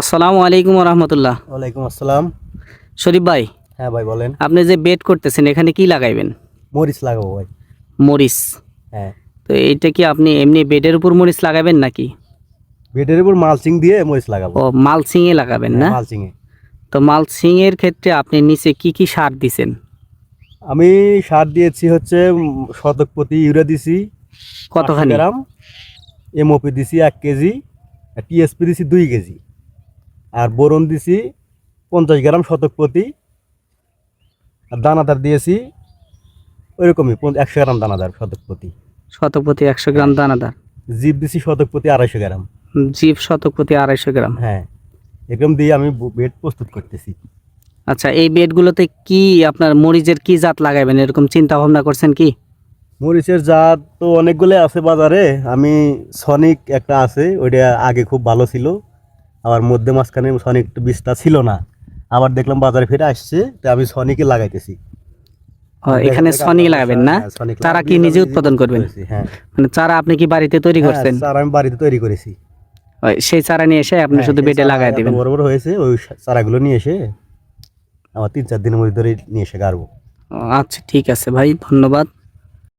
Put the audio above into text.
আসসালামু আলাইকুম রহমতুল্লাহ। ওয়ালাইকুম আসসালাম। শরীফ ভাই, হ্যাঁ ভাই বলেন। আপনি যে বেড করতেছেন এখানে কি লাগাইবেন? মরিচ লাগাবো ভাই। মরিচ। হ্যাঁ, তো এইটা কি আপনি এমনি বেডের উপর মরিচ লাগাবেন নাকি? বেডের উপর মালচিং দিয়ে মরিচ লাগাবো। ও, মালচিং এ লাগাবেন হ্যাঁ, না? মালচিং এ। তো মালচিং এর ক্ষেত্রে আপনি নিচে কি কি সার দিছেন? আমি সার দিয়েছি হচ্ছে শতক প্রতি ইউরিয়া দিছি 500 কতখানি? গ্রাম, এমওপি দিছি 1 কেজি, আর টিএসপি দিছি 2 কেজি, আর বোরন দিছি 50 গ্রাম শতক প্রতি, আর দানাদার দিয়েছি ওইরকমই 100 গ্রাম দানাদার শতক প্রতি। শতক প্রতি 100 গ্রাম হ্যাঁ, দানাদার। জিপ দিছি শতক প্রতি 250 গ্রাম। জিপ শতক প্রতি 250 গ্রাম। হ্যাঁ, এরকম দিয়ে আমি বেড প্রস্তুত করতেছি। আচ্ছা, এই বেডগুলোতে কি আপনার মরিচের কি জাত লাগাবেন এরকম চিন্তা ভাবনা করছেন কি? মরিচের জাত তো অনেকগুলো আছে বাজারে। আমি সনিক একটা আছে, ওইটা আগে খুব ভালো ছিল, আবার মধ্যে মাঝখানে সনিক বীজটা ছিল না, আবার দেখলাম বাজারে ফিরে আসছে, তো আমি সনিকে লাগাইতেছি। এখানে সনি লাগাবেন না? হ্যাঁ, সনিক চারা কি নিজে উৎপাদন করবেন? হ্যাঁ, মানে চারা আপনি কি বাড়িতে তৈরি করছেন? চারা আমি বাড়িতে তৈরি করেছি। সেই চারা নিয়ে এসে আপনি হ্যাঁ, শুধু সেই বেডে চারা লাগাই এত দিবেন? বড় বড় হয়েছে, ওই চারাগুলো নিয়ে এসে আমার 3-4 দিনের মধ্যে ধরে নিয়ে এসে গাড়বো। আচ্ছা, ঠিক আছে ভাই, ধন্যবাদ।